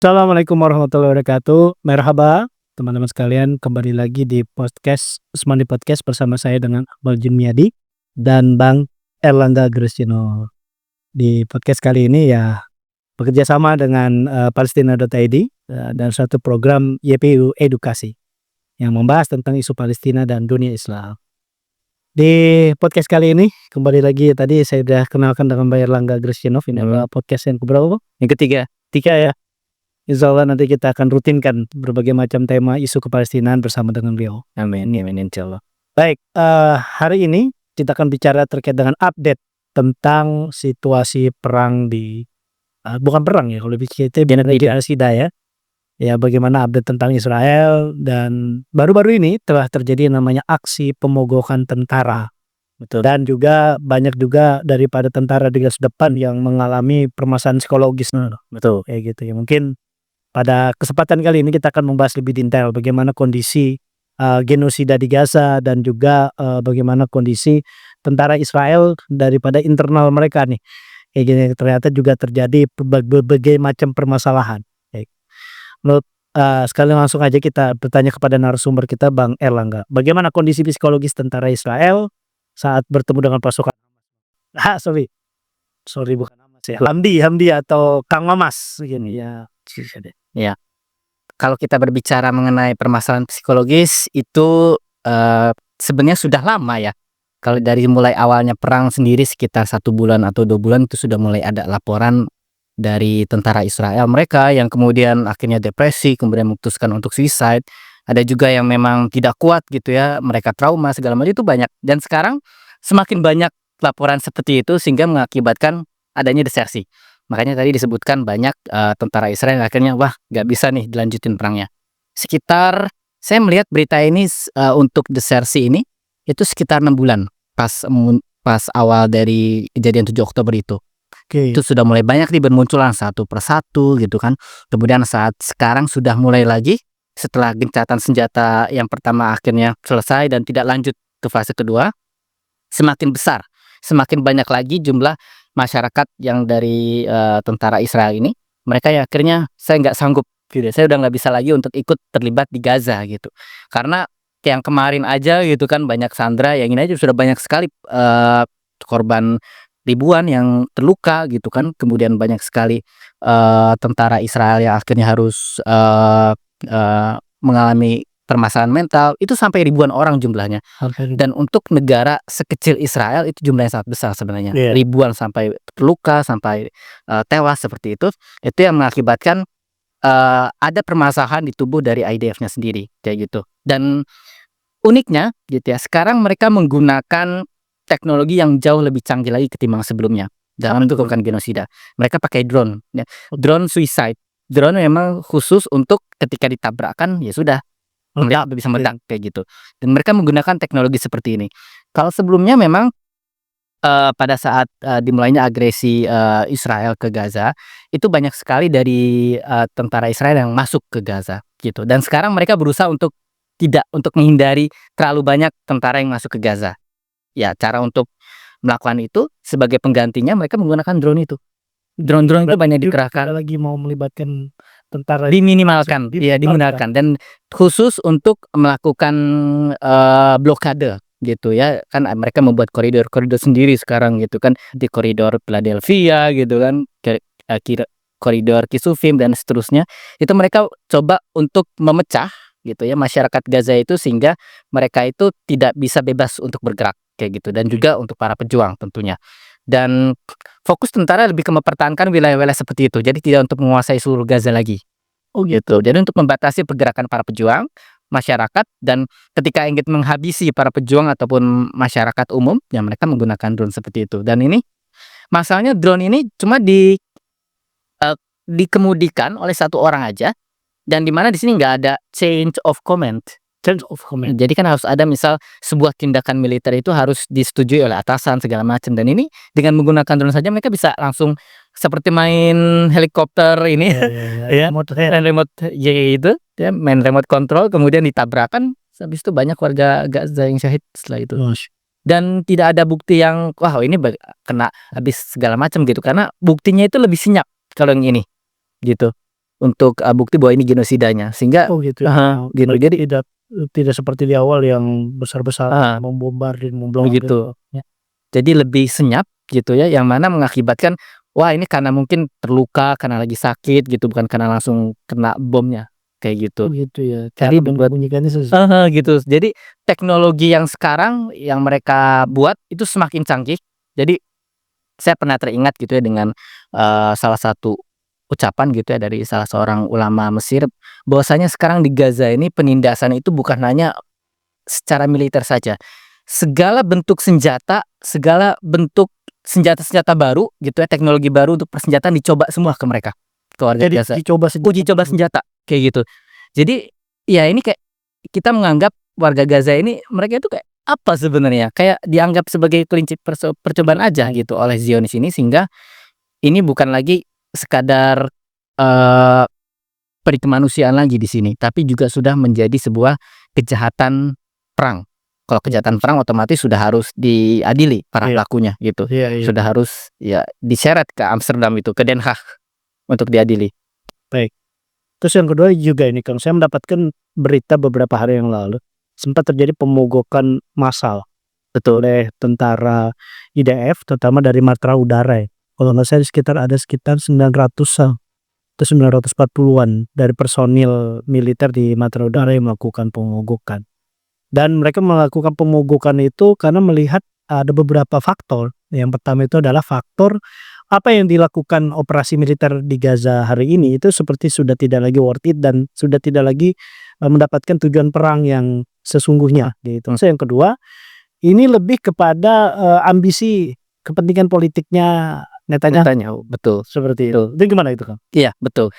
Assalamualaikum warahmatullahi wabarakatuh. Merhaba teman-teman sekalian, kembali lagi di podcast Usmani Podcast bersama saya dengan Akmal Juniadi dan Bang Erlangga Agustino. Di podcast kali ini ya bekerja sama dengan Palestina.id dan suatu program YPU Edukasi yang membahas tentang isu Palestina dan dunia Islam. Di podcast kali ini kembali lagi, tadi saya sudah kenalkan dengan Bang Erlangga Agustino. Ini adalah podcast yang keberapa? Yang ketiga. Tiga ya. Insyaallah nanti kita akan rutinkan berbagai macam tema isu kepalestinaan bersama dengan beliau. Amin, amin insyaallah. Baik, hari ini kita akan bicara terkait dengan update tentang situasi perang di bukan perang ya, kalau kita genocida ya. Ya, bagaimana update tentang Israel, dan baru-baru ini telah terjadi namanya aksi pemogokan tentara. Betul. Dan juga banyak juga daripada tentara di garis depan yang mengalami permasalahan psikologis. Betul. Kayak gitu ya. Mungkin pada kesempatan kali ini kita akan membahas lebih detail bagaimana kondisi genosida di Gaza dan juga bagaimana kondisi tentara Israel daripada internal mereka nih. Kayak gini, ternyata juga terjadi berbagai macam permasalahan. Menurut sekali langsung aja kita bertanya kepada narasumber kita, Bang Erlangga. Bagaimana kondisi psikologis tentara Israel saat bertemu dengan pasukan sorry bukan Hamas ya. Hamdi atau Kang Mamas gini ya. Ya. Kalau kita berbicara mengenai permasalahan psikologis itu sebenarnya sudah lama ya. Kalau dari mulai awalnya perang sendiri sekitar 1 bulan atau 2 bulan itu sudah mulai ada laporan dari tentara Israel mereka yang kemudian akhirnya depresi, kemudian memutuskan untuk suicide. Ada juga yang memang tidak kuat gitu ya, mereka trauma segala macam, itu banyak. Dan sekarang semakin banyak laporan seperti itu sehingga mengakibatkan adanya desersi. Makanya tadi disebutkan banyak tentara Israel yang akhirnya wah nggak bisa nih dilanjutin perangnya. Sekitar saya melihat berita ini untuk desersi ini itu sekitar 6 bulan pas awal dari kejadian 7 Oktober itu. Itu sudah mulai banyak nih bermunculan satu persatu gitu kan. Kemudian saat sekarang sudah mulai lagi setelah gencatan senjata yang pertama akhirnya selesai dan tidak lanjut ke fase kedua, semakin besar, semakin banyak lagi jumlah masyarakat yang dari tentara Israel ini. Mereka ya akhirnya saya nggak sanggup gitu, saya udah nggak bisa lagi untuk ikut terlibat di Gaza gitu, karena yang kemarin aja gitu kan banyak sandra, yang ini aja sudah banyak sekali korban ribuan yang terluka gitu kan. Kemudian banyak sekali tentara Israel yang akhirnya harus mengalami permasalahan mental, itu sampai ribuan orang jumlahnya. Dan untuk negara sekecil Israel itu jumlahnya sangat besar sebenarnya. Ribuan sampai terluka, sampai tewas seperti itu yang mengakibatkan ada permasalahan di tubuh dari IDF-nya sendiri kayak gitu. Dan uniknya gitu ya, sekarang mereka menggunakan teknologi yang jauh lebih canggih lagi ketimbang sebelumnya dalam untuk melakukan genosida. Mereka pakai drone ya. Drone suicide. Drone memang khusus untuk ketika ditabrakkan ya sudah meledak, bisa meledak kayak gitu. Dan mereka menggunakan teknologi seperti ini. Kalau sebelumnya memang pada saat dimulainya agresi Israel ke Gaza, itu banyak sekali dari tentara Israel yang masuk ke Gaza gitu. Dan sekarang mereka berusaha untuk menghindari terlalu banyak tentara yang masuk ke Gaza. Ya, cara untuk melakukan itu sebagai penggantinya mereka menggunakan drone itu. Drone-drone itu banyak dikerahkan. Lagi mau melibatkan tentara, Diminimalkan, ya digunakan, dan khusus untuk melakukan blokade gitu ya kan. Mereka membuat koridor sendiri sekarang gitu kan, di koridor Philadelphia gitu kan, koridor Kisufim dan seterusnya. Itu mereka coba untuk memecah gitu ya masyarakat Gaza itu sehingga mereka itu tidak bisa bebas untuk bergerak kayak gitu, dan juga untuk para pejuang tentunya. Dan fokus tentara lebih ke mempertahankan wilayah-wilayah seperti itu, jadi tidak untuk menguasai seluruh Gaza lagi. Oh gitu. Jadi untuk membatasi pergerakan para pejuang, masyarakat, dan ketika ingin menghabisi para pejuang ataupun masyarakat umum, ya mereka menggunakan drone seperti itu. Dan ini masalahnya drone ini cuma dikemudikan oleh satu orang aja, dan dimana di sini nggak ada change of command. Jadi kan harus ada, misal sebuah tindakan militer itu harus disetujui oleh atasan segala macam, dan ini dengan menggunakan drone saja mereka bisa langsung seperti main helikopter ini ya, remote itu ya, main remote control, kemudian ditabrakan, habis itu banyak warga Gaza yang syahid setelah itu. Dan tidak ada bukti yang wah ini kena habis segala macam gitu, karena buktinya itu lebih senyap kalau yang ini gitu. untuk bukti bahwa ini genosidanya, sehingga Oh gitu. gitu. Berarti Jadi tidak seperti di awal yang besar-besaran membombardir, memblokade. begitu. Ya. Jadi lebih senyap gitu ya, yang mana mengakibatkan, wah ini karena mungkin terluka, karena lagi sakit gitu, bukan karena langsung kena bomnya, kayak gitu. Oh gitu ya. Jadi Cara buat membunyikannya gitu. Jadi teknologi yang sekarang yang mereka buat itu semakin canggih. Jadi saya pernah teringat gitu ya dengan, salah satu ucapan gitu ya dari salah seorang ulama Mesir, bahwasanya sekarang di Gaza ini penindasan itu bukan hanya secara militer saja. Segala bentuk senjata, segala bentuk senjata-senjata baru gitu ya, teknologi baru untuk persenjataan dicoba semua ke mereka, ke warga jadi Gaza. dicoba Uji coba senjata, kayak gitu. Jadi, ya ini kayak kita menganggap warga Gaza ini mereka itu kayak apa sebenarnya, kayak dianggap sebagai kelinci percobaan aja gitu oleh Zionis ini, sehingga ini bukan lagi sekadar, eee, peri kemanusiaan lagi di sini, tapi juga sudah menjadi sebuah kejahatan perang. Kalau kejahatan perang otomatis sudah harus diadili para Iya. pelakunya gitu. Iya iya. Sudah harus ya diseret ke Amsterdam itu, ke Den Haag untuk diadili. Baik. Terus yang kedua juga ini Kang, saya mendapatkan berita beberapa hari yang lalu, sempat terjadi pemogokan massal Betul. oleh tentara IDF terutama dari Matra Udara ya. Kalau nggak salah sekitar 900-an atau 940-an dari personil militer di Matra Udara yang melakukan pemogokan. Dan mereka melakukan pemogokan itu karena melihat ada beberapa faktor. Yang pertama itu adalah faktor apa yang dilakukan operasi militer di Gaza hari ini itu seperti sudah tidak lagi worth it dan sudah tidak lagi, mendapatkan tujuan perang yang sesungguhnya gitu. Terus yang kedua, ini lebih kepada, ambisi kepentingan politiknya Netanyahu, Betul seperti itu. betul. Itu gimana itu, Kang? Iya, betul.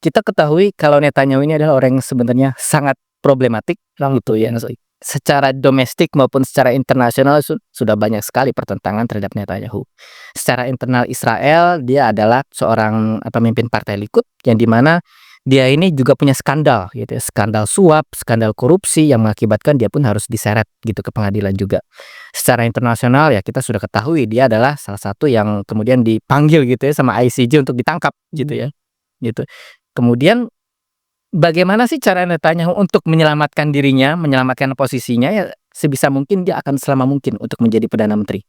Kita ketahui kalau Netanyahu ini adalah orang yang sebenarnya sangat problematik gitu ya. Secara domestik maupun secara internasional sudah banyak sekali pertentangan terhadap Netanyahu. Secara internal Israel, dia adalah seorang pemimpin partai Likud yang dimana dia ini juga punya skandal gitu ya, skandal suap, skandal korupsi yang mengakibatkan dia pun harus diseret gitu ke pengadilan juga. Secara internasional ya kita sudah ketahui dia adalah salah satu yang kemudian dipanggil gitu ya sama ICJ untuk ditangkap gitu ya, gitu. Kemudian bagaimana sih cara Netanyahu untuk menyelamatkan dirinya, menyelamatkan posisinya, ya sebisa mungkin dia akan selama mungkin untuk menjadi perdana menteri.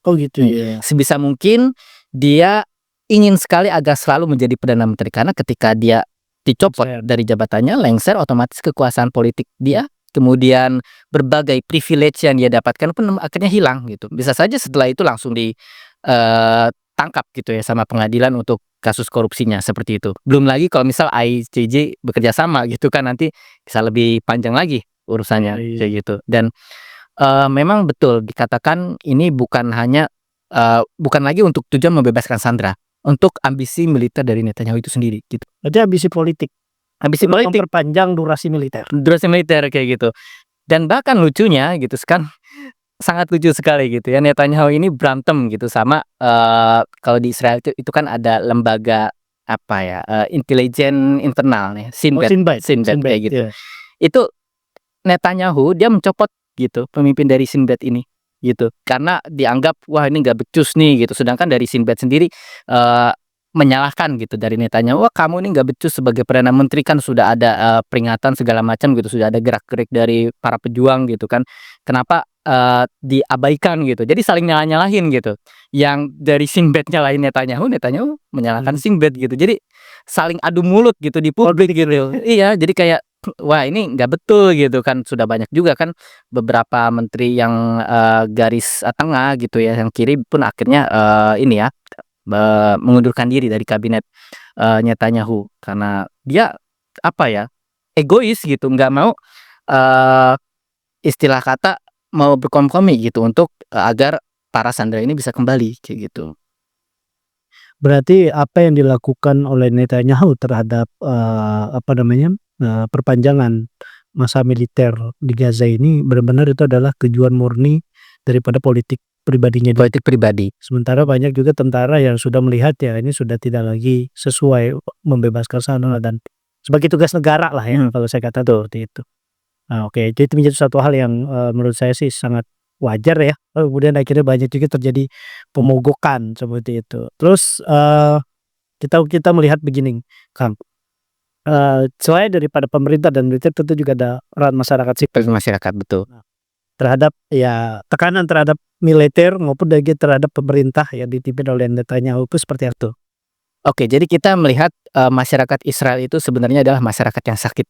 Oh gitu ya. Sebisa mungkin dia ingin sekali agar selalu menjadi perdana menteri, karena ketika dia dicopot dari jabatannya, lengser, otomatis kekuasaan politik dia, kemudian berbagai privilege yang dia dapatkan pun akhirnya hilang gitu. Bisa saja setelah itu langsung tangkap gitu ya sama pengadilan untuk kasus korupsinya, seperti itu. Belum lagi kalau misal ICJ bekerja sama gitu kan, nanti bisa lebih panjang lagi urusannya, Iya. kayak gitu. Dan, memang betul dikatakan ini bukan hanya, bukan lagi untuk tujuan membebaskan sandera, untuk ambisi militer dari Netanyahu itu sendiri gitu. Berarti ambisi politik, Ambisi untuk politik, memperpanjang durasi militer. durasi militer kayak gitu. Dan bahkan lucunya gitu kan, sangat lucu sekali gitu ya, Netanyahu ini berantem gitu sama, kalau di Israel itu kan ada lembaga apa ya, intelijen internal nih, Oh Shin Bet kayak gitu. iya. Itu Netanyahu dia mencopot gitu pemimpin dari Shin Bet ini gitu, karena dianggap wah ini nggak becus nih gitu, sedangkan dari Shin Bet sendiri, eee, menyalahkan gitu dari Netanyahu, "Wah kamu ini nggak becus sebagai perdana menteri, kan sudah ada, peringatan segala macam gitu, sudah ada gerak-gerik dari para pejuang gitu kan, kenapa, diabaikan?" Gitu. Jadi saling nyalah-nyalahin gitu. Yang dari Shin Bet nyalahin Netanyahu, Netanyahu menyalahkan Shin Bet gitu. Jadi saling adu mulut gitu di publik gitu. Iya, jadi kayak wah ini nggak betul gitu kan, sudah banyak juga kan beberapa menteri yang, garis, tengah gitu ya, yang kiri pun akhirnya, ini ya, mengundurkan diri dari kabinet, Netanyahu karena dia apa ya, egois gitu, nggak mau, eee, istilah kata mau berkompromi gitu untuk, agar para sandera ini bisa kembali kayak gitu. Berarti apa yang dilakukan oleh Netanyahu terhadap, apa namanya, perpanjangan masa militer di Gaza ini benar-benar itu adalah tujuan murni daripada politik pribadinya dia. Politik pribadi. Sementara banyak juga tentara yang sudah melihat ya ini sudah tidak lagi sesuai membebaskan sandera dan sebagai tugas negara lah ya kalau saya katakan seperti itu. Nah oke itu menjadi suatu hal yang, menurut saya sih sangat wajar ya, kemudian akhirnya banyak juga terjadi pemogokan seperti itu. Terus, kita kita melihat begini Kang, Selain daripada pemerintah dan militer tentu juga ada peran masyarakat sipil masyarakat, betul. terhadap tekanan terhadap militer maupun terhadap pemerintah yang dipimpin oleh Netanyahu itu seperti itu. Oke, jadi kita melihat, masyarakat Israel itu sebenarnya adalah masyarakat yang sakit.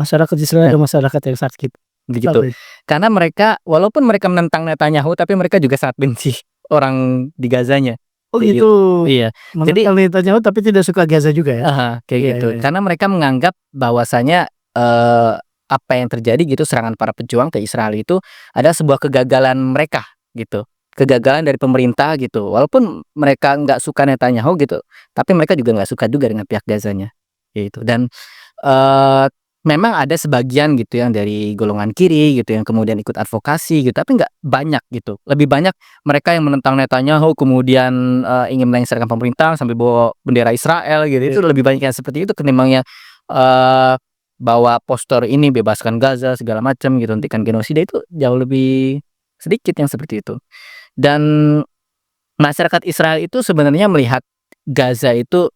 Masyarakat Israel adalah masyarakat yang sakit. Begitu. Karena mereka walaupun mereka menentang Netanyahu, tapi mereka juga sangat benci orang di Gazanya. Oh gitu. Iya. Jadi Menentang Netanyahu tapi tidak suka Gaza juga ya? kayak Iya, gitu. iya. Karena mereka menganggap bahwasanya, apa yang terjadi gitu, serangan para pejuang ke Israel itu adalah sebuah kegagalan mereka gitu. Kegagalan dari pemerintah gitu. Walaupun mereka nggak suka Netanyahu gitu, tapi mereka juga nggak suka juga dengan pihak Gazanya, gitu. Dan, memang ada sebagian gitu yang dari golongan kiri gitu yang kemudian ikut advokasi gitu, tapi nggak banyak gitu. Lebih banyak mereka yang menentang Netanyahu kemudian, ingin melengsarkan pemerintah sampai bawa bendera Israel gitu. Itu lebih banyak yang seperti itu ketimbang yang, bawa poster ini bebaskan Gaza segala macam gitu, hentikan genosida, itu jauh lebih sedikit yang seperti itu. Dan masyarakat Israel itu sebenarnya melihat Gaza itu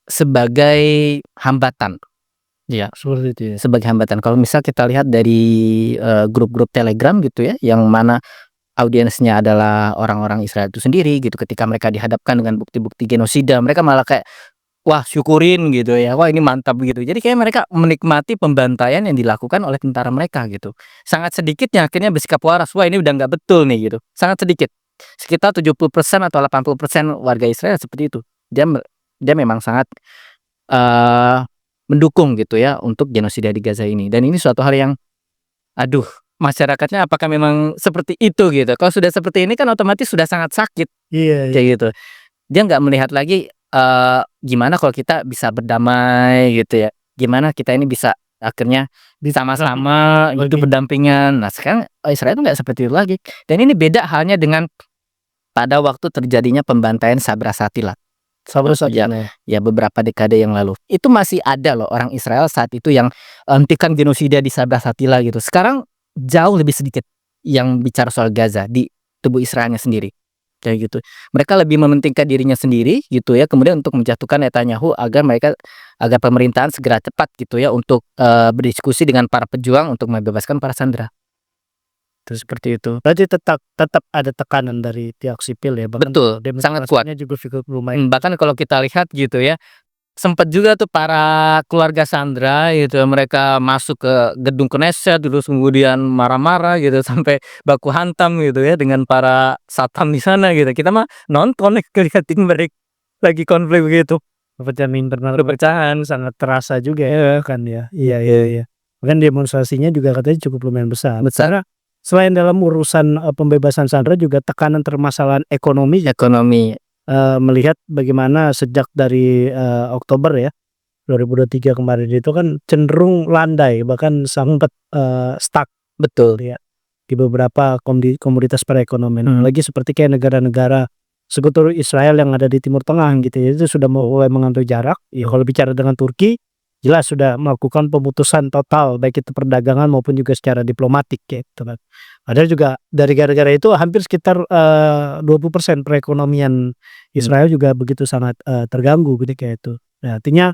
sebagai hambatan. Iya, Seperti itu ya. sebagai hambatan. Kalau misal kita lihat dari, grup-grup Telegram gitu ya, yang mana audiensnya adalah orang-orang Israel itu sendiri gitu, ketika mereka dihadapkan dengan bukti-bukti genosida, mereka malah kayak, wah syukurin gitu ya, wah ini mantap gitu. Jadi kayak mereka menikmati pembantaian yang dilakukan oleh tentara mereka gitu. Sangat sedikit yang akhirnya bersikap waras, wah ini udah nggak betul nih gitu, sangat sedikit. Sekitar 70% atau 80% warga Israel seperti itu. Dia memang sangat, eee, mendukung gitu ya untuk genosida di Gaza ini. Dan ini suatu hal yang, aduh, masyarakatnya apakah memang seperti itu gitu. Kalau sudah seperti ini kan otomatis sudah sangat sakit, Iya, iya. kayak gitu. Dia nggak melihat lagi, gimana kalau kita bisa berdamai gitu ya, gimana kita ini bisa akhirnya sama-sama gitu berdampingan. Nah sekarang, Israel itu nggak seperti itu lagi. Dan ini beda halnya dengan pada waktu terjadinya pembantaian Sabra Shatila. Sabra Shatila. Ya beberapa dekade yang lalu. Itu masih ada loh orang Israel saat itu yang hentikan genosida di Sabra Shatila gitu. Sekarang jauh lebih sedikit yang bicara soal Gaza di tubuh Israelnya sendiri, kayak gitu. Mereka lebih mementingkan dirinya sendiri gitu ya, kemudian untuk menjatuhkan Netanyahu agar pemerintahan segera cepat gitu ya untuk, berdiskusi dengan para pejuang untuk membebaskan para sandera. Itu seperti itu. Berarti tetap ada tekanan dari pihak sipil ya, bahkan Betul, sangat kuat. demonstrasinya juga cukup lumayan. Bahkan kalau kita lihat gitu ya, sempat juga tuh para keluarga sandera gitu, mereka masuk ke gedung Knesset terus kemudian marah-marah gitu sampai baku hantam gitu ya dengan para satpam di sana gitu. Kita mah nonton ngeliatin mereka lagi konflik begitu. Perpecahan internal Perpecahan. sangat terasa juga ya kan ya. Iya, iya, iya. Bahkan demonstrasinya juga katanya cukup lumayan besar. Karena selain dalam urusan pembebasan sandera juga tekanan permasalahan ekonomi melihat bagaimana sejak dari Oktober ya 2023 kemarin itu kan cenderung landai, bahkan sempat stuck Betul. ya di beberapa komoditas perekonomian. Lagi seperti kayak negara-negara sekutu Israel yang ada di Timur Tengah gitu ya, itu sudah mulai mengambil jarak. Ya kalau bicara dengan Turki jelas sudah melakukan pemutusan total baik itu perdagangan maupun juga secara diplomatik gitu kan. Padahal juga dari gara-gara itu hampir sekitar 20% perekonomian Israel juga begitu sangat terganggu gitu kayak itu. Nah, artinya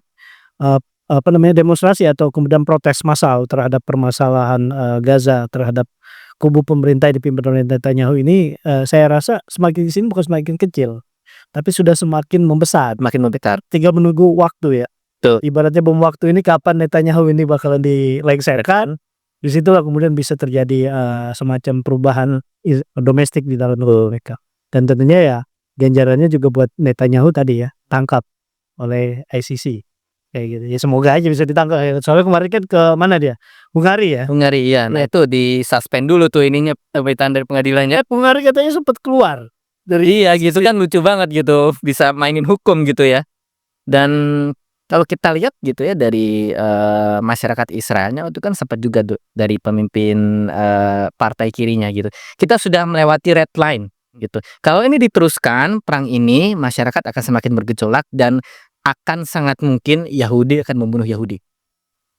demonstrasi atau kemudian protes massal terhadap permasalahan Gaza terhadap kubu pemerintah yang dipimpin oleh Netanyahu ini saya rasa semakin di sini bukan semakin kecil, tapi sudah semakin membesar. Makin membesar. Tinggal menunggu waktu ya. Betul. Ibaratnya bom waktu ini kapan Netanyahu ini bakalan dilengsarkan, disitulah kemudian bisa terjadi semacam perubahan domestik di dalam negeri mereka. Dan tentunya ya ganjarannya juga buat Netanyahu tadi ya, tangkap oleh ICC kayak gitu. Ya semoga aja bisa ditangkap ya. Soalnya kemarin kan ke mana dia? Hungari ya. Hungari iya. Nah itu di-suspend dulu tuh ininya pemerintahan dari pengadilannya. Hungari katanya sempat keluar dari Iya gitu kan, lucu banget gitu, bisa mainin hukum gitu ya. Dan kalau kita lihat gitu ya dari, masyarakat Israelnya itu kan sempat juga dari pemimpin, partai kirinya gitu. Kita sudah melewati red line gitu. Kalau ini diteruskan perang ini, masyarakat akan semakin bergejolak dan akan sangat mungkin Yahudi akan membunuh Yahudi.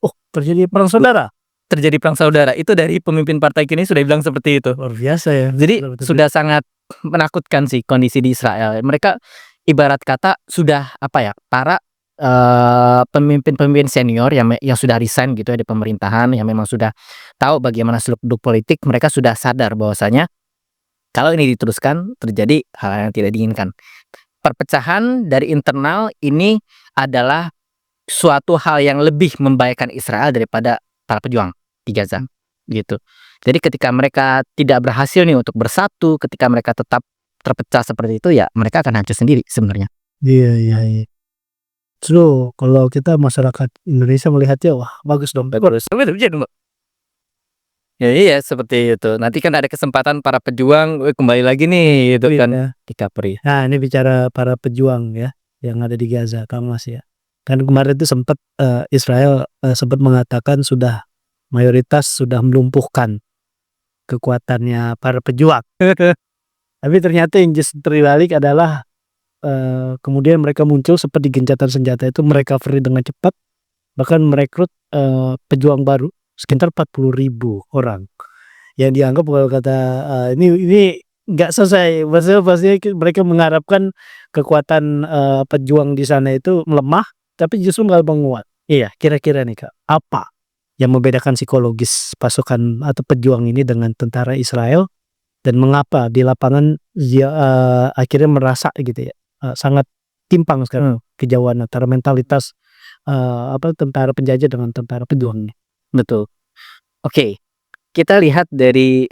Oh, terjadi perang saudara? Terjadi perang saudara, itu dari pemimpin partai kiri sudah bilang seperti itu. Luar biasa ya. Jadi sudah sangat menakutkan sih kondisi di Israel. Mereka ibarat kata sudah para pemimpin-pemimpin senior yang sudah resign gitu ya di pemerintahan, yang memang sudah tahu bagaimana seluk-beluk politik, mereka sudah sadar bahwasanya kalau ini diteruskan terjadi hal yang tidak diinginkan. Perpecahan dari internal ini adalah suatu hal yang lebih membahayakan Israel daripada para pejuang di Gaza, gitu. Jadi ketika mereka tidak berhasil nih untuk bersatu, ketika mereka tetap terpecah seperti itu, ya mereka akan hancur sendiri sebenarnya. Iya iya iya. Justru kalau kita masyarakat Indonesia melihatnya, wah bagus dong. Ya iya seperti itu. Nanti kan ada kesempatan para pejuang, kembali lagi nih gitu kan Iya. di Capri. Nah ini bicara para pejuang ya, yang ada di Gaza, Mas ya. Kan kemarin itu sempat Israel sempat mengatakan sudah mayoritas sudah melumpuhkan kekuatannya para pejuang. Tapi ternyata yang justru terbalik adalah kemudian mereka muncul seperti gencatan senjata itu merecovery dengan cepat, bahkan merekrut pejuang baru sekitar 40.000 orang yang dianggap kalau kata ini nggak selesai, maksudnya mereka mengharapkan kekuatan pejuang di sana itu melemah, tapi justru malah menguat. Iya, kira-kira nih Kak, apa yang membedakan psikologis pasukan atau pejuang ini dengan tentara Israel, dan mengapa di lapangan akhirnya merasa gitu ya sangat timpang sekarang kejauhan antara mentalitas tentara penjajah dengan tentara pejuang ini. Betul. Oke, kita lihat dari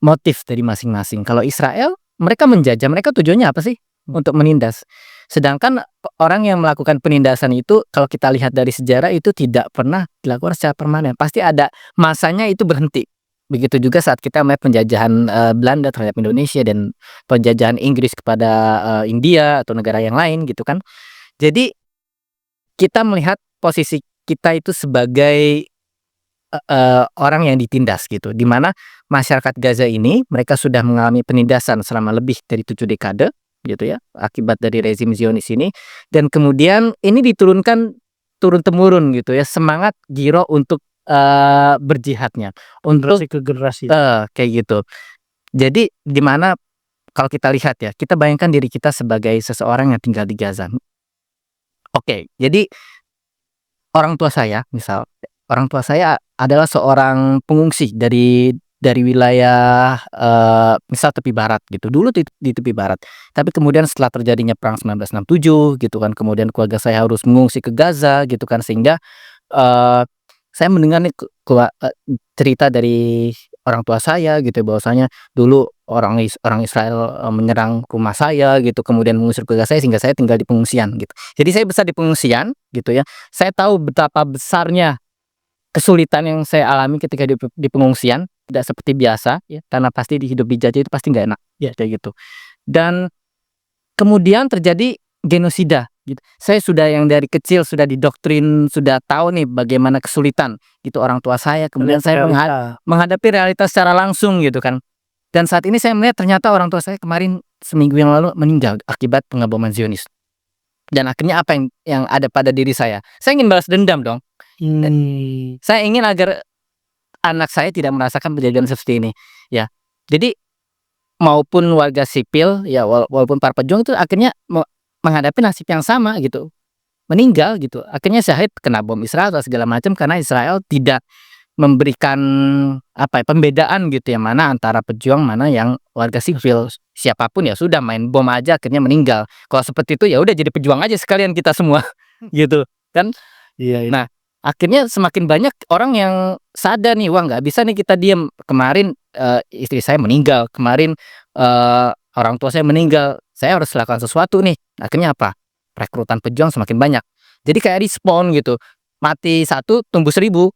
motif dari masing-masing. Kalau Israel, mereka menjajah, mereka tujuannya apa sih? Untuk menindas. Sedangkan orang yang melakukan penindasan itu, kalau kita lihat dari sejarah, itu tidak pernah dilakukan secara permanen. Pasti ada masanya itu berhenti. Begitu juga saat kita melihat penjajahan Belanda terhadap Indonesia dan penjajahan Inggris kepada India atau negara yang lain gitu kan. Jadi kita melihat posisi kita itu sebagai orang yang ditindas gitu, di mana masyarakat Gaza ini mereka sudah mengalami penindasan selama lebih dari 7 dekade gitu ya, akibat dari rezim Zionis ini, dan kemudian ini diturunkan turun-temurun gitu ya, semangat giro untuk berjihadnya untuk Generasi ke generasi. kayak gitu. Jadi di mana kalau kita lihat ya, kita bayangkan diri kita sebagai seseorang yang tinggal di Gaza. Oke, jadi orang tua saya adalah seorang pengungsi dari wilayah misal tepi barat gitu. Dulu di tepi barat. Tapi kemudian setelah terjadinya perang 1967 gitu kan, kemudian keluarga saya harus mengungsi ke Gaza gitu kan, sehingga saya mendengar nih cerita dari orang tua saya gitu bahwasanya dulu orang Israel menyerang rumah saya gitu, kemudian mengusir keluarga saya sehingga saya tinggal di pengungsian gitu. Jadi saya besar di pengungsian gitu ya. Saya tahu betapa besarnya kesulitan yang saya alami ketika di pengungsian, tidak seperti biasa ya, karena pasti di hidup dijajah itu pasti nggak enak ya kayak gitu. Dan kemudian terjadi genosida gitu. Saya sudah yang dari kecil sudah didoktrin, sudah tahu nih bagaimana kesulitan gitu orang tua saya, kemudian saya menghadapi realitas secara langsung gitu kan. Dan saat ini saya melihat ternyata orang tua saya kemarin seminggu yang lalu meninggal akibat pengeboman Zionis. Dan akhirnya apa yang ada pada diri saya? Saya ingin balas dendam dong. Saya ingin agar anak saya tidak merasakan kejadian seperti ini ya. Jadi maupun warga sipil ya, walaupun para pejuang itu akhirnya menghadapi nasib yang sama gitu, meninggal gitu. Akhirnya syahid kena bom Israel atau segala macam karena Israel tidak memberikan pembedaan gitu ya, mana antara pejuang, mana yang warga sipil. Siapapun ya sudah main bom aja akhirnya meninggal. Kalau seperti itu ya udah jadi pejuang aja sekalian kita semua gitu kan. Iya. Nah, akhirnya semakin banyak orang yang sadar nih, wah nggak bisa nih kita diam. Kemarin istri saya meninggal, kemarin orang tua saya meninggal, saya harus lakukan sesuatu nih. Akhirnya apa? Rekrutan pejuang semakin banyak. Jadi kayak respon gitu, mati 1 tumbuh 1000.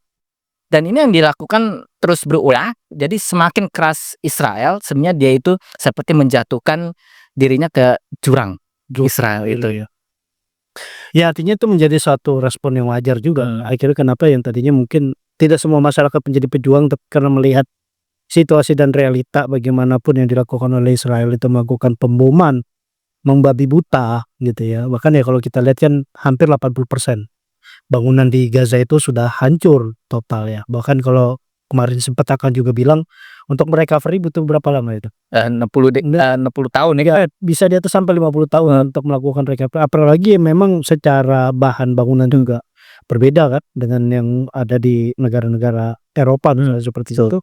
Dan ini yang dilakukan terus berulang. Jadi semakin keras Israel, sebenarnya dia itu seperti menjatuhkan dirinya ke jurang Israel itu. Ya artinya itu menjadi suatu respon yang wajar juga. Akhirnya kenapa yang tadinya mungkin tidak semua masyarakat menjadi pejuang, tapi karena melihat situasi dan realita bagaimanapun yang dilakukan oleh Israel itu melakukan pemboman, membabi buta gitu ya. Bahkan ya kalau kita lihat kan hampir 80% bangunan di Gaza itu sudah hancur total ya. Bahkan kalau kemarin sempat akan juga bilang untuk merecovery butuh berapa lama itu? 60 tahun ya. Bisa di atas sampai 50 tahun untuk melakukan recovery, apalagi memang secara bahan bangunan juga berbeda kan dengan yang ada di negara-negara Eropa misalnya seperti Betul. itu.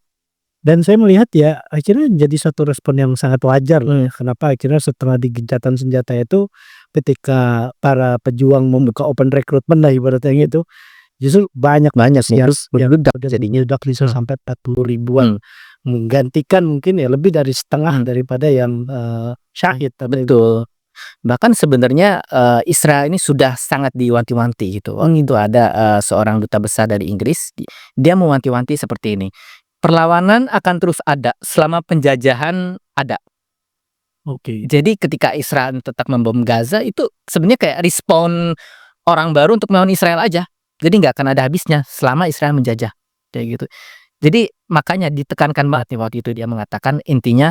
Dan saya melihat ya akhirnya jadi satu respon yang sangat wajar loh ya, kenapa akhirnya setelah di gencatan senjata itu ketika para pejuang membuka open recruitment lah ibaratnya gitu, justru banyak yang meledak jadinya meledak bisa sampai 40 ribuan. Menggantikan mungkin ya lebih dari setengah daripada yang syahid. Betul. Bahkan sebenarnya Israel ini sudah sangat diwanti-wanti gitu. Waktu itu ada seorang duta besar dari Inggris, dia mewanti-wanti seperti ini. Perlawanan akan terus ada selama penjajahan ada. Oke. Jadi ketika Israel tetap membom Gaza itu sebenarnya kayak respon orang baru untuk melawan Israel aja. Jadi nggak akan ada habisnya selama Israel menjajah kayak gitu. Jadi makanya ditekankan banget nih waktu itu dia mengatakan intinya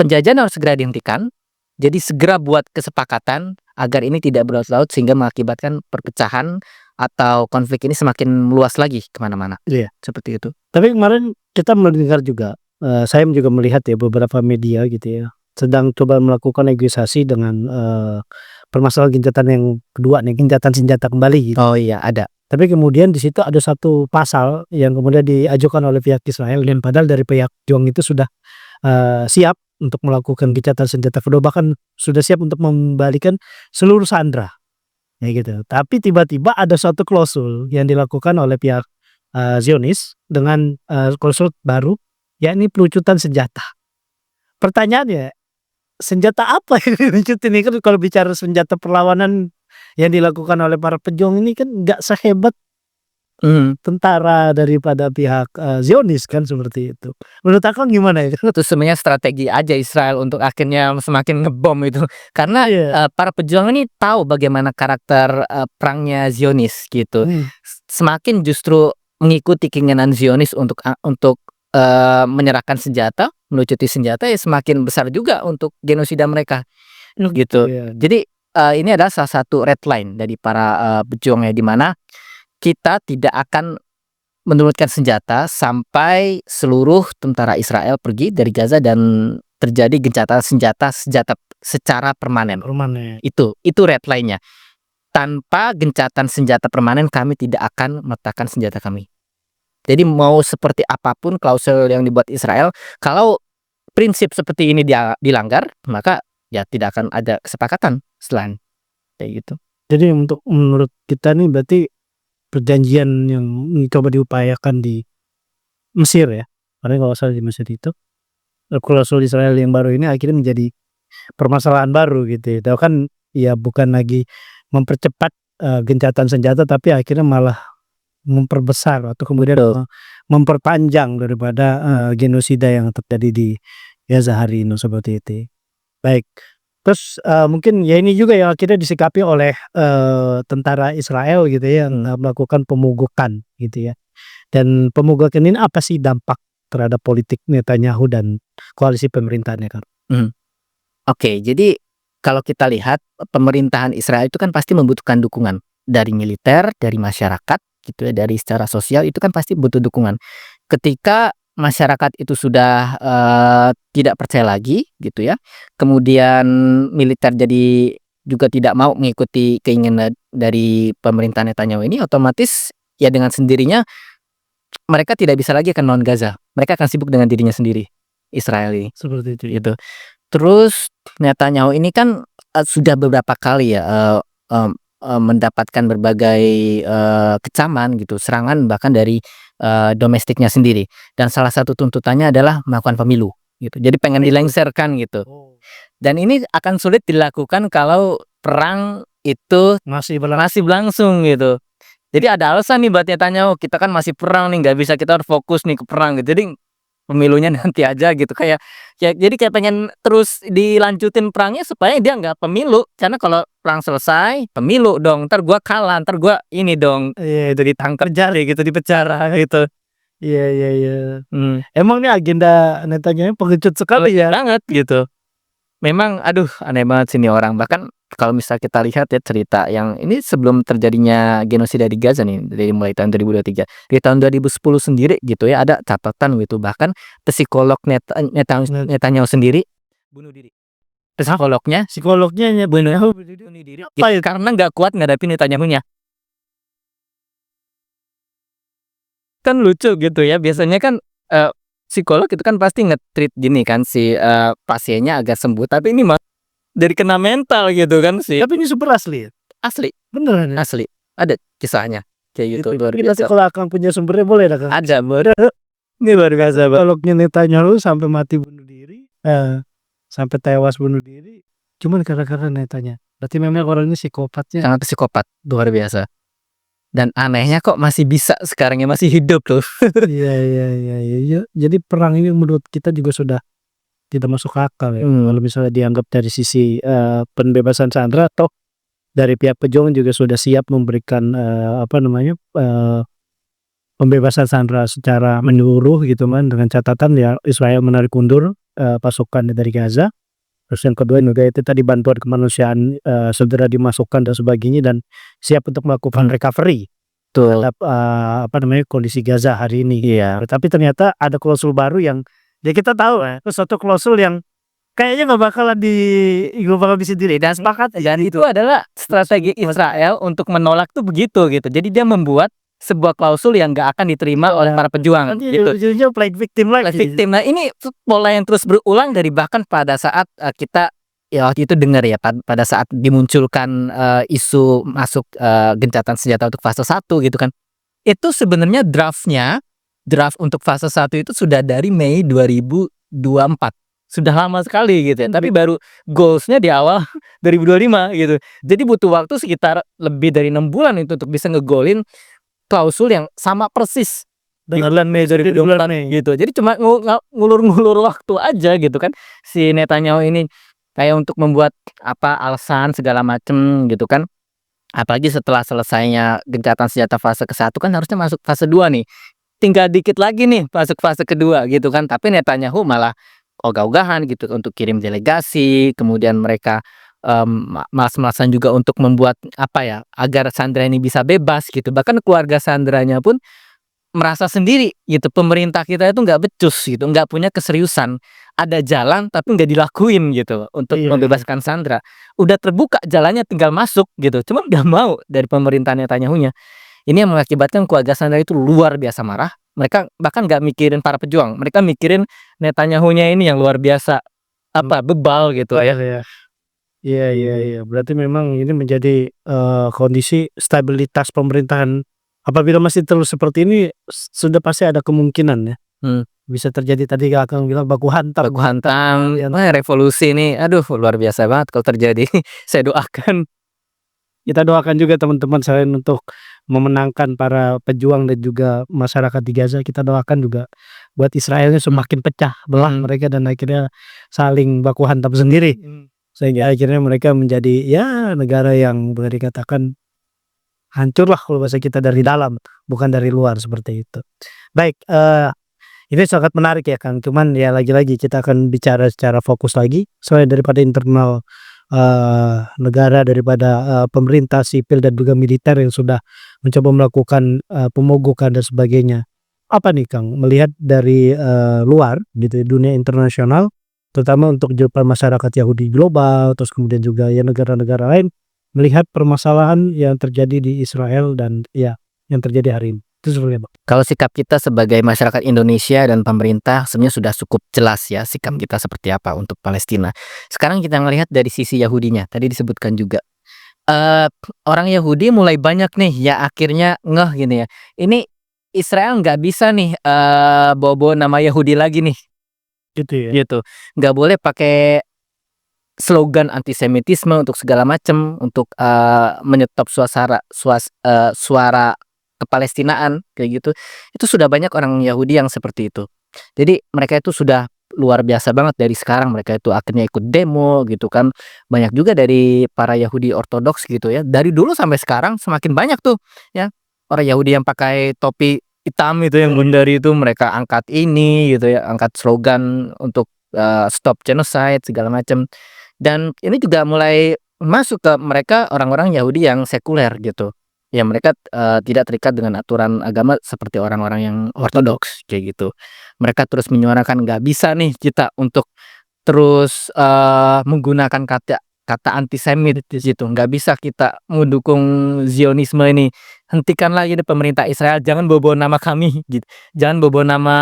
penjajahan harus segera dihentikan. Jadi segera buat kesepakatan agar ini tidak berlarut-larut sehingga mengakibatkan perpecahan atau konflik ini semakin meluas lagi kemana-mana. Iya. Seperti itu. Tapi kemarin kita mendengar juga, saya juga melihat ya beberapa media gitu ya, sedang coba melakukan negosiasi dengan permasalahan gencatan yang kedua nih, gencatan senjata kembali gitu. Oh iya ada. Tapi kemudian di situ ada satu pasal yang kemudian diajukan oleh pihak Israel dan padahal dari pihak juang itu sudah siap untuk melakukan gencatan senjata kedua, bahkan sudah siap untuk membalikan seluruh sandera, ya gitu. Tapi tiba-tiba ada suatu klausul yang dilakukan oleh pihak Zionis dengan klausul baru, yakni pelucutan senjata. Pertanyaannya, senjata apa yang dilucutin ini? Kan kalau bicara senjata perlawanan yang dilakukan oleh para pejuang ini kan nggak sehebat tentara daripada pihak Zionis kan seperti itu. Menurut Akang gimana ya? Itu sebenarnya strategi aja Israel untuk akhirnya semakin ngebom itu. Karena Iya. para pejuang ini tahu bagaimana karakter perangnya Zionis gitu. Semakin justru mengikuti keinginan Zionis untuk menyerahkan senjata, melucuti senjata ya semakin besar juga untuk genosida mereka gitu. Iya. Jadi ini adalah salah satu red line dari para pejuangnya di mana kita tidak akan menurunkan senjata sampai seluruh tentara Israel pergi dari Gaza dan terjadi gencatan senjata secara permanen. Itu red line-nya. Tanpa gencatan senjata permanen kami tidak akan meletakkan senjata kami. Jadi mau seperti apapun klausul yang dibuat Israel, kalau prinsip seperti ini dia dilanggar, maka ya tidak akan ada kesepakatan selain kayak gitu. Jadi untuk menurut kita nih berarti perjanjian yang coba diupayakan di Mesir ya, karena kalau salah di Mesir itu klausul Israel yang baru ini akhirnya menjadi permasalahan baru gitu ya. Tahu kan ya bukan lagi mempercepat gencatan senjata tapi akhirnya malah memperbesar atau kemudian memperpanjang daripada genosida yang terjadi di Gaza hari ini seperti itu. Baik. Terus mungkin ya ini juga yang akhirnya disikapi oleh tentara Israel gitu ya, yang melakukan pemogokan gitu ya. Dan pemogokan ini apa sih dampak terhadap politik Netanyahu dan koalisi pemerintahannya kan? Oke, jadi kalau kita lihat pemerintahan Israel itu kan pasti membutuhkan dukungan dari militer, dari masyarakat gitu ya, dari secara sosial itu kan pasti butuh dukungan. Ketika masyarakat itu sudah tidak percaya lagi gitu ya, kemudian militer jadi juga tidak mau mengikuti keinginan dari pemerintahan Netanyahu ini, otomatis ya dengan sendirinya mereka tidak bisa lagi akan melawan Gaza. Mereka akan sibuk dengan dirinya sendiri, Israel ini. Seperti itu. Gitu. Terus Netanyahu ini kan sudah beberapa kali ya mendapatkan berbagai kecaman gitu, serangan bahkan dari domestiknya sendiri. Dan salah satu tuntutannya adalah melakukan pemilu gitu. Jadi pengen dilengsarkan gitu. Dan ini akan sulit dilakukan kalau perang itu masih berlangsung gitu. Jadi ada alasan nih buat Netanyahu, kita kan masih perang nih, nggak bisa, kita harus fokus nih ke perang gitu. Jadi pemilunya nanti aja gitu, kayak ya jadi kayak pengen terus dilanjutin perangnya supaya dia nggak pemilu, karena kalau perang selesai pemilu dong, ntar gua kalah, ntar gua ini dong, itu ditangkap jari gitu, dipenjara gitu. Iya. Emang nih agenda Netanyahu pengecut sekali ya. Banget gitu. Memang aduh aneh banget sini orang, bahkan kalau misal kita lihat ya cerita yang ini sebelum terjadinya genosida di Gaza nih, dari mulai tahun 2023. Di tahun 2010 sendiri gitu ya, ada catatan gitu, bahkan psikolog Netanyahu sendiri bunuh diri. Psikolognya Psikolognya bunuh bunuh diri apa itu? karena nggak kuat ngadepin Netanyahu-nya. Kan lucu gitu ya, biasanya kan, psikolog itu kan pasti nge-treat gini kan si, pasiennya agar sembuh, tapi ini mah dari kena mental gitu kan sih. Tapi ini super asli ya? Asli Beneran ya? asli, ada kisahnya kayak gitu, luar Kita biasa. kalau Akang punya sumbernya boleh dah Kang? Ada ini luar biasa Bang. Psikolognya Netanyahu sampai mati bunuh diri, sampai tewas bunuh diri, cuman karena Netanyahu. Berarti memang orang ini psikopatnya. Sangat psikopat, luar biasa. Dan anehnya kok masih bisa sekarang ya, masih hidup loh. Iya. Jadi perang ini menurut kita juga sudah tidak masuk akal ya. Kalau misalnya dianggap dari sisi, pembebasan sandera atau dari pihak pejuang juga sudah siap memberikan, pembebasan sandera secara menyeluruh gitu kan, dengan catatan ya Israel menarik mundur, pasukan dari Gaza. Terus yang kedua juga itu tadi bantuan kemanusiaan, segera dimasukkan dan sebagainya dan siap untuk melakukan recovery Betul. terhadap, kondisi Gaza hari ini. Iya. Tapi ternyata ada klausul baru yang ya kita tahu ya, itu suatu klausul yang kayaknya nggak bakal bisa Dan sepakat, dan itu adalah strategi Israel untuk menolak tuh begitu gitu. Jadi dia membuat sebuah klausul yang nggak akan diterima oleh para pejuang nanti gitu. ujung-ujungnya play victim lagi. Victim. Nah ini pola yang terus berulang dari bahkan pada saat, kita ya waktu itu dengar ya pada saat dimunculkan, isu masuk, gencatan senjata untuk fase 1 gitu kan. Itu sebenarnya draft untuk fase 1 itu sudah dari Mei 2024. Sudah lama sekali gitu ya, tapi baru goals-nya di awal 2025 gitu. Jadi butuh waktu sekitar lebih dari 6 bulan itu untuk bisa ngegolin klausul yang sama persis di bulan Mei 2024 gitu. Jadi cuma ngulur-ngulur waktu aja gitu kan si Netanyahu ini, kayak untuk membuat alasan segala macem gitu kan. Apalagi setelah selesainya gencatan senjata fase ke-1 kan harusnya masuk fase 2 nih. Tinggal dikit lagi nih masuk fase kedua gitu kan, tapi Netanyahu malah ogah-ogahan gitu untuk kirim delegasi, kemudian mereka, malas-malasan juga untuk membuat agar sandera ini bisa bebas gitu. Bahkan keluarga sanderanya pun merasa sendiri gitu, pemerintah kita itu nggak becus gitu, nggak punya keseriusan. Ada jalan tapi nggak dilakuin gitu untuk membebaskan sandera. Udah terbuka jalannya tinggal masuk gitu, cuma nggak mau dari pemerintah Netanyahu-nya. Ini yang mengakibatkan keluarga sandera itu luar biasa marah. Mereka bahkan nggak mikirin para pejuang, mereka mikirin Netanyahu-nya ini yang luar biasa bebal gitu ya. Iya. Berarti memang ini menjadi, kondisi stabilitas pemerintahan apabila masih terus seperti ini sudah pasti ada kemungkinan ya, bisa terjadi tadi Kakak bilang baku hantam. Revolusi ini aduh luar biasa banget kalau terjadi. Saya doakan. Kita doakan juga teman-teman selain untuk memenangkan para pejuang dan juga masyarakat di Gaza, kita doakan juga buat Israelnya semakin pecah belah mereka dan akhirnya saling baku hantam sendiri. Sehingga akhirnya mereka menjadi ya negara yang boleh dikatakan hancur lah kalau bahasa kita dari dalam, bukan dari luar seperti itu. Baik, ini sangat menarik ya Kang, cuman ya lagi-lagi kita akan bicara secara fokus lagi selain daripada internal, negara, daripada, pemerintah sipil dan juga militer yang sudah mencoba melakukan, pemogokan dan sebagainya. Apa nih Kang, melihat dari, luar gitu ya, dunia internasional, terutama untuk masyarakat Yahudi global, terus kemudian juga ya negara-negara lain, melihat permasalahan yang terjadi di Israel dan ya yang terjadi hari ini. Itu sebenarnya Bang. Kalau sikap kita sebagai masyarakat Indonesia dan pemerintah sebenarnya sudah cukup jelas ya sikap kita seperti apa untuk Palestina. Sekarang kita melihat dari sisi Yahudinya, tadi disebutkan juga. Orang Yahudi mulai banyak nih ya akhirnya ngeh gini ya. Ini Israel nggak bisa nih, bawa-bawa nama Yahudi lagi nih. Gitu ya. Gitu. Nggak boleh pakai slogan antisemitisme untuk segala macam, untuk, menyetop suara kepalestinaan kayak gitu. Itu sudah banyak orang Yahudi yang seperti itu. Jadi mereka itu sudah luar biasa banget dari sekarang, mereka itu akhirnya ikut demo gitu kan. Banyak juga dari para Yahudi ortodoks gitu ya. Dari dulu sampai sekarang semakin banyak tuh ya orang Yahudi yang pakai topi hitam itu yang bundar itu, mereka angkat ini gitu ya, angkat slogan untuk, stop genocide segala macam. Dan ini juga mulai masuk ke mereka orang-orang Yahudi yang sekuler gitu. Ya mereka, tidak terikat dengan aturan agama seperti orang-orang yang ortodoks kayak gitu. Mereka terus menyuarakan nggak bisa nih kita untuk terus, menggunakan kata kata antisemit gitu, nggak bisa kita mendukung Zionisme ini. Hentikan lagi deh pemerintah Israel, jangan bawa-bawa nama kami gitu, jangan bawa-bawa nama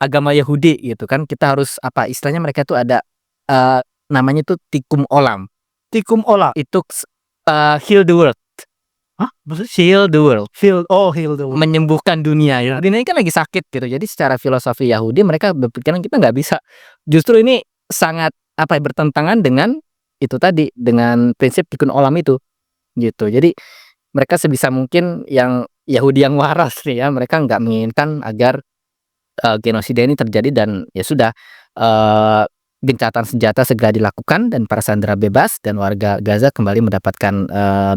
agama Yahudi gitu kan. Kita harus apa, istilahnya mereka tuh ada, eee, namanya tuh tikum olam. Tikum olah. Itu heal the world. Hah? Maksudnya? Heal the world. Heal the world. Menyembuhkan dunia ya. Dunia ini kan lagi sakit gitu. Jadi secara filosofi Yahudi mereka berpikiran kita nggak bisa. Justru ini sangat apa ya, bertentangan dengan itu tadi, dengan prinsip tikkun olam itu gitu. Jadi mereka sebisa mungkin yang Yahudi yang waras nih ya, mereka nggak menginginkan agar genosida ini terjadi dan ya sudah, gencatan senjata segera dilakukan dan para sandera bebas dan warga Gaza kembali mendapatkan,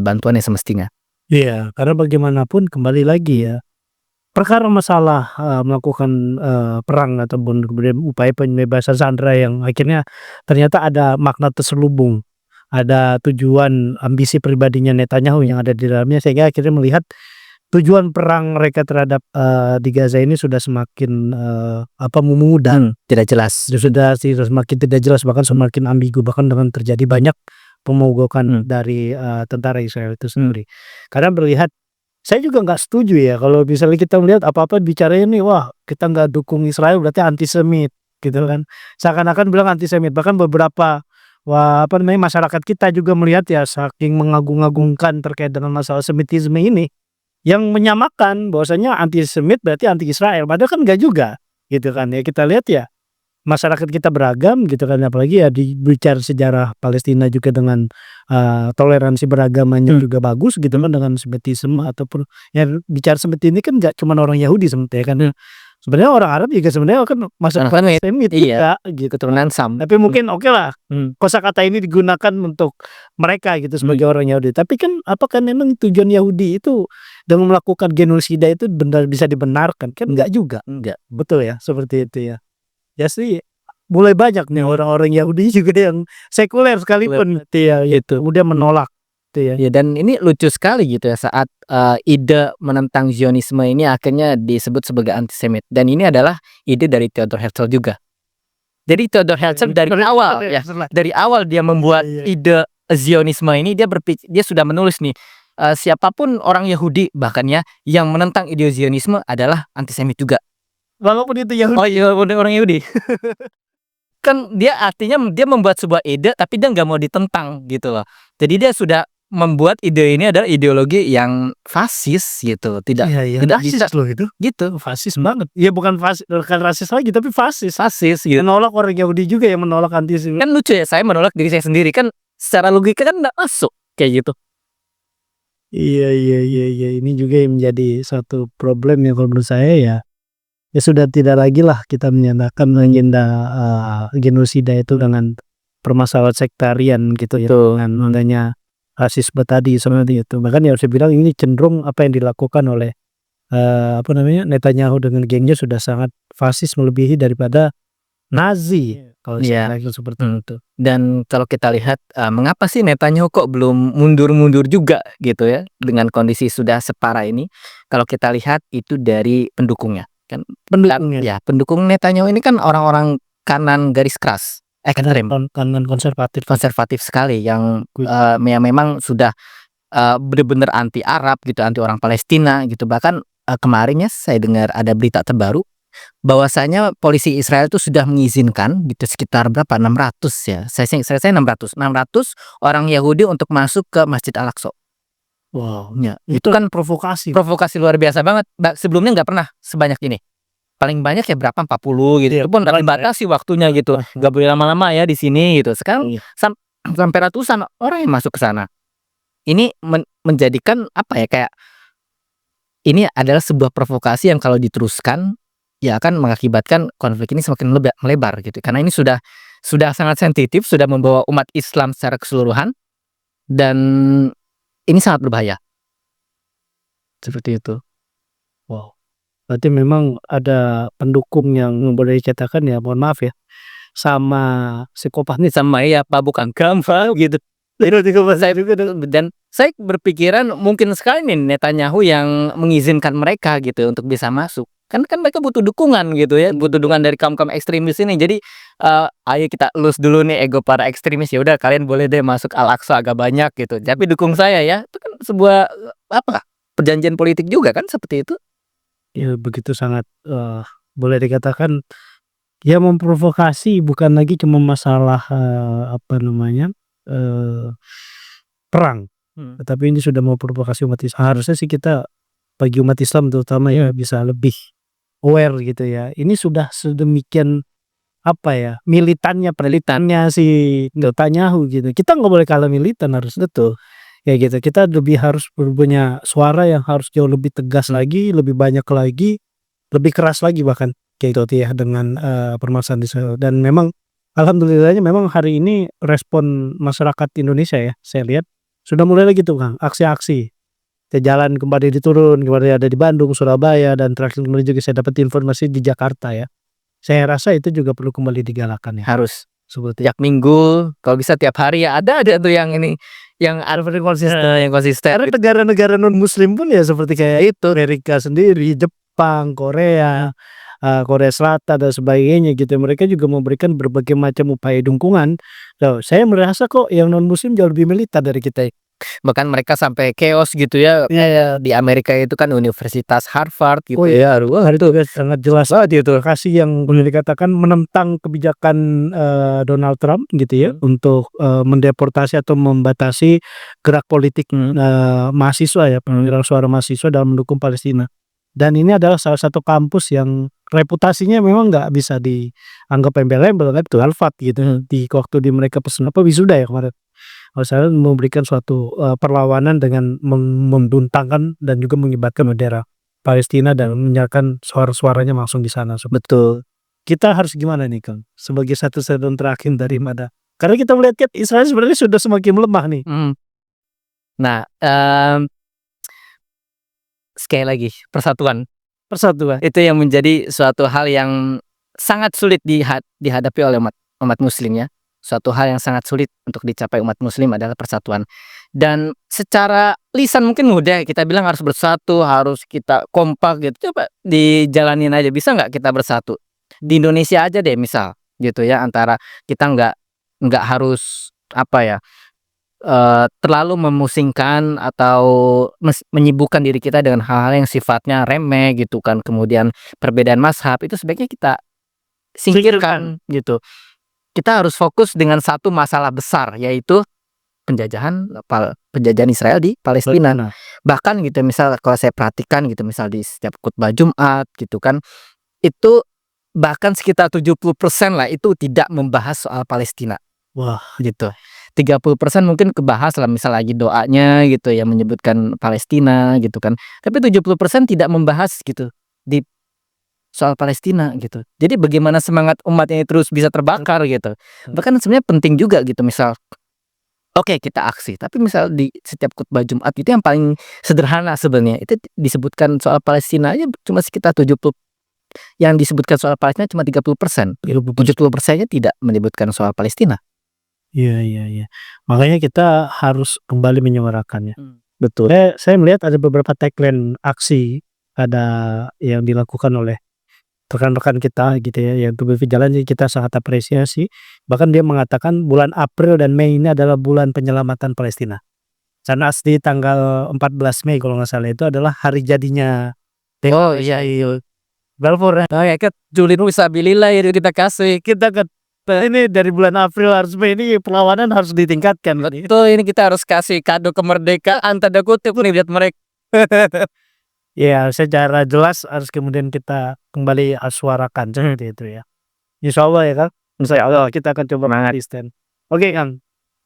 bantuan yang semestinya. Iya, karena bagaimanapun kembali lagi ya, perkara masalah, melakukan, perang ataupun kemudian upaya pembebasan sandera yang akhirnya ternyata ada makna terselubung, ada tujuan ambisi pribadinya Netanyahu yang ada di dalamnya sehingga akhirnya melihat tujuan perang mereka terhadap, di Gaza ini sudah semakin, memudar. Tidak jelas. Sudah semakin tidak jelas bahkan semakin ambigu bahkan dengan terjadi banyak pemogokan dari, tentara Israel itu sendiri. Karena melihat saya juga nggak setuju ya kalau misalnya kita melihat apa-apa bicaranya nih, wah kita nggak dukung Israel berarti antisemit gitu kan. Seakan-akan bilang antisemit bahkan beberapa masyarakat kita juga melihat ya saking mengagung-agungkan terkait dengan masalah semitisme ini, yang menyamakan bahwasanya antisemit berarti anti Israel padahal kan enggak juga gitu kan ya. Kita lihat ya masyarakat kita beragam gitu kan apalagi ya bicara sejarah Palestina juga dengan, toleransi beragamanya juga bagus gitu kan dengan semitisme ataupun ya bicara seperti ini kan nggak cuma orang Yahudi sebenarnya kan, sebenarnya orang Arab juga sebenarnya kan masuk antisemit juga gitu. Keturunan Sam. Tapi mungkin okelah, kosakata ini digunakan untuk mereka gitu sebagai orang Yahudi. Tapi kan apakah memang tujuan Yahudi itu dengan melakukan genosida itu benar bisa dibenarkan? Kan enggak juga. Enggak. Betul ya, seperti itu ya. Ya sih, mulai banyak nih orang-orang Yahudi juga yang sekuler sekalipun gitu ya, gitu. Kemudian menolak gitu ya. Ya dan ini lucu sekali gitu ya saat, ide menentang Zionisme ini akhirnya disebut sebagai antisemit dan ini adalah ide dari Theodor Herzl juga. Jadi Theodor Herzl dari awal ya, dari awal dia membuat ide Zionisme ini dia sudah menulis nih, siapapun orang Yahudi bahkan ya yang menentang ide Zionisme adalah antisemit juga. Walaupun itu Yahudi. Oh iya, orang Yahudi. Kan dia artinya dia membuat sebuah ide tapi dia nggak mau ditentang gitu loh. Jadi dia sudah membuat ide ini adalah ideologi yang fasis gitu, tidak Tidak fasis bisa loh itu. gitu. Fasis banget. Ya bukan rasis lagi tapi fasis. Fasis gitu. Menolak orang Yahudi juga yang menolak antisemit. Kan lucu ya, saya menolak diri saya sendiri kan secara logika kan nggak masuk kayak gitu. Iya. Ini juga yang menjadi satu problem ya kalau menurut saya ya. Ya sudah tidak lagi lah kita menyatakan agenda, genosida itu dengan permasalahan sektarian gitu ya, dengan adanya rasisme tadi seperti itu. Bahkan ya saya bilang ini cenderung apa yang dilakukan oleh, Netanyahu dengan gengnya sudah sangat fasis melebihi daripada Nazi kalau Iya. istilahnya seperti itu. Dan kalau kita lihat, mengapa sih Netanyahu kok belum mundur-mundur juga gitu ya dengan kondisi sudah separah ini. Kalau kita lihat itu dari pendukungnya kan. Pendukungnya. Ya, pendukung Netanyahu ini kan orang-orang kanan garis keras, ekstrem, Kanan konservatif sekali yang, yang memang sudah, benar-benar anti Arab gitu, anti orang Palestina gitu. Bahkan, kemarin ya saya dengar ada berita terbaru bahwasanya polisi Israel itu sudah mengizinkan gitu sekitar berapa 600 ya, saya 600 orang Yahudi untuk masuk ke Masjid Al-Aqsa. Wow, Ya, itu kan provokasi. provokasi luar biasa banget. Sebelumnya nggak pernah sebanyak ini. Paling banyak ya berapa 40 gitu. Iya, Itu pun dibatasi waktunya gitu. Nggak boleh lama-lama ya di sini gitu. Sekarang sampai ratusan orang yang masuk ke sana. Ini menjadikan apa ya, kayak ini adalah sebuah provokasi yang kalau diteruskan ya akan mengakibatkan konflik ini semakin melebar gitu. Karena ini sudah sangat sensitif, sudah membawa umat Islam secara keseluruhan dan ini sangat berbahaya. Seperti itu. Wow. Berarti memang ada pendukung yang boleh dikatakan ya mohon maaf ya, sama psikopat nih. Sama ya Pak bukan gampang gitu. Dan saya berpikiran mungkin sekali nih Netanyahu yang mengizinkan mereka gitu untuk bisa masuk. Kan mereka butuh dukungan gitu ya, butuh dukungan dari kaum-kaum ekstremis ini. Jadi ayo kita elus dulu nih ego para ekstremis, ya udah kalian boleh deh masuk Al-Aqsa agak banyak gitu. Tapi dukung saya ya. Itu kan sebuah perjanjian politik juga kan seperti itu. Ya begitu sangat boleh dikatakan ya memprovokasi, bukan lagi cuma masalah perang, tetapi ini sudah memprovokasi umat Islam. Harusnya sih kita bagi umat Islam terutama ya bisa lebih aware gitu ya. Ini sudah sedemikian militannya si Netanyahu gitu. Kita nggak boleh kalah militan harus betul. Ya gitu. Kita lebih harus punya suara yang harus jauh lebih tegas lagi, lebih banyak lagi, lebih keras lagi bahkan kayak gitu ya dengan permasalahan di sana. Dan memang alhamdulillahnya memang hari ini respon masyarakat Indonesia ya, saya lihat sudah mulai lagi tuh Kang, aksi-aksi. Jalan kembali diturun, kembali ada di Bandung, Surabaya, dan terakhir kemarin juga saya dapat informasi di Jakarta ya. Saya rasa itu juga perlu kembali digalakan ya. Harus Seperti tiap minggu, kalau bisa tiap hari ya ada tuh yang ini, yang konsisten. karena negara-negara non muslim pun ya seperti kayak itu, Amerika sendiri, Jepang, Korea, Korea Selatan dan sebagainya gitu. Mereka juga memberikan berbagai macam upaya dukungan. Saya merasa kok yang non muslim jauh lebih militan dari kita. Bahkan mereka sampai chaos gitu ya. Di Amerika itu kan Universitas Harvard gitu. Oh iya, itu sangat jelas banget itu kasih yang boleh dikatakan menentang kebijakan Donald Trump gitu ya untuk mendeportasi atau membatasi gerak politik mahasiswa ya, pengeras suara mahasiswa dalam mendukung Palestina. Dan ini adalah salah satu kampus yang reputasinya memang nggak bisa dianggap embel-embel kan, itu Harvard gitu. Di waktu di mereka pesen wisuda ya kemarin. Saya memberikan suatu perlawanan dengan membentangkan dan juga mengibarkan bendera Palestina dan menyalakan suara-suaranya langsung di sana. Betul. Kita harus gimana nih Kang? Sebagai satu satuan terakhir dari mana? Karena kita melihat kan Israel sebenarnya sudah semakin melemah nih. Nah, sekali lagi persatuan itu yang menjadi suatu hal yang sangat sulit dihadapi oleh umat muslim ya. Suatu hal yang sangat sulit untuk dicapai umat muslim adalah persatuan. Dan secara lisan mungkin mudah kita bilang harus bersatu, harus kita kompak gitu. Coba dijalanin aja, bisa nggak kita bersatu? Di Indonesia aja deh misal gitu ya, antara kita nggak harus terlalu memusingkan atau menyibukkan diri kita dengan hal-hal yang sifatnya remeh gitu kan. Kemudian perbedaan mazhab itu sebaiknya kita singkirkan gitu. Kita harus fokus dengan satu masalah besar, yaitu penjajahan Israel di Palestina. Bahkan gitu misal kalau saya perhatikan gitu, misal di setiap khutbah Jumat gitu kan, itu bahkan sekitar 70% lah itu tidak membahas soal Palestina. Wah, gitu. 30% mungkin kebahas lah, misal lagi doanya gitu ya menyebutkan Palestina gitu kan. Tapi 70% tidak membahas gitu di soal Palestina gitu. Jadi bagaimana semangat umat ini terus bisa terbakar gitu. Bahkan sebenarnya penting juga gitu, misal oke, kita aksi, tapi misal di setiap khutbah Jumat itu yang paling sederhana sebenarnya itu disebutkan soal Palestina aja cuma sekitar 70, yang disebutkan soal Palestina cuma 30%. 70%-nya tidak menyebutkan soal Palestina. Iya. Makanya kita harus kembali menyuarakannya. Betul. Saya melihat ada beberapa tagline aksi ada yang dilakukan oleh rekan-rekan kita gitu ya, yang tubuh jalan, kita sangat apresiasi. Bahkan dia mengatakan bulan April dan Mei ini adalah bulan penyelamatan Palestina. Karena asli tanggal 14 Mei kalau nggak salah itu adalah hari jadinya. Oh iya. Balfour ya. Oh ya, Julin Wisabilillah itu kita kasih. Kita ini dari bulan April harus Mei ini perlawanan harus ditingkatkan. Itu ini kita harus kasih kado kemerdekaan tanda kutip nih buat mereka. Ya, secara jelas harus kemudian kita kembali suarakan seperti itu ya. Insyaallah ya Kang. Insyaallah kita akan coba konsisten. Oke Kang.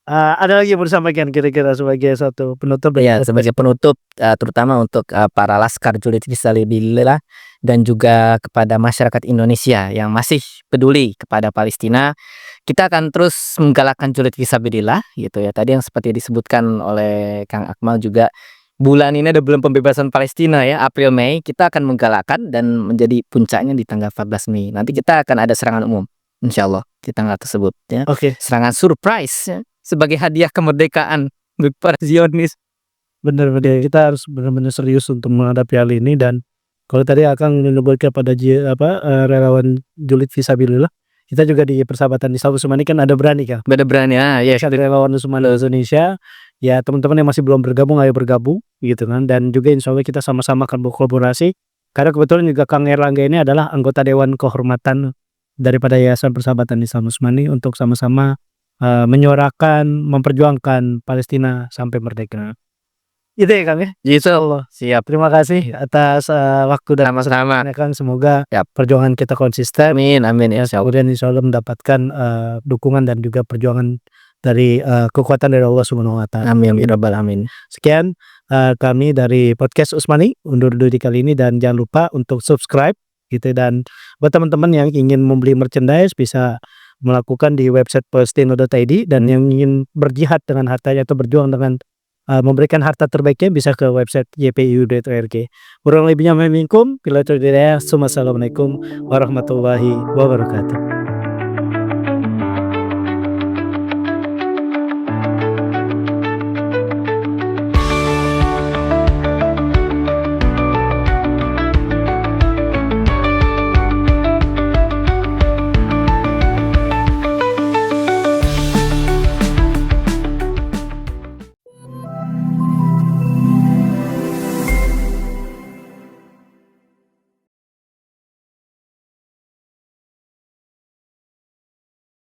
Ada lagi yang mau disampaikan kira-kira sebagai satu penutup? Ya, sebagai penutup terutama untuk para laskar Julid Fisabilillah dan juga kepada masyarakat Indonesia yang masih peduli kepada Palestina, kita akan terus menggalakkan Julid Fisabilillah gitu ya. Tadi yang seperti disebutkan oleh Kang Akmal juga, bulan ini ada bulan pembebasan Palestina ya, April Mei, kita akan menggalakkan dan menjadi puncaknya di tanggal 14 Mei. Nanti kita akan ada serangan umum, insyaallah di tanggal tersebut ya. Oke. Serangan surprise ya. sebagai hadiah kemerdekaan untuk para Zionis. Bener bener, kita harus benar-benar serius untuk menghadapi hal ini. Dan kalau tadi Akang menyebutkan pada relawan julid fisabilillah, kita juga di Persahabatan Islam Usmani kan ada Berani Kang. Beda berani, yes. Ada relawan Usmani Indonesia, ya teman-teman yang masih belum bergabung ayo bergabung gitu kan. Dan juga insya Allah kita sama-sama akan berkolaborasi, karena kebetulan juga Kang Erlangga ini adalah anggota Dewan Kehormatan daripada Yayasan Persahabatan Islam Usmani untuk sama-sama menyuarakan, memperjuangkan Palestina sampai merdeka. Itu ya Kang ya? Gitu. Allah. Siap. Terima kasih atas waktu dan Sama-sama. Kang. Semoga Yap. perjuangan kita konsisten. Amin, amin ya. Kemudian insya Allah mendapatkan dukungan dan juga perjuangan dari kekuatan dari Allah Subhanahu Wa Taala. Amin, ya rabbal alamin. Sekian kami dari podcast Usmani undur diri kali ini, dan jangan lupa untuk subscribe gitu. Dan buat teman-teman yang ingin membeli merchandise bisa melakukan di website palestino.id, dan yang ingin berjihad dengan hartanya atau berjuang dengan memberikan harta terbaiknya bisa ke website ypu.org. Kurang lebihnya minkum, bila Assalamualaikum warahmatullahi wabarakatuh.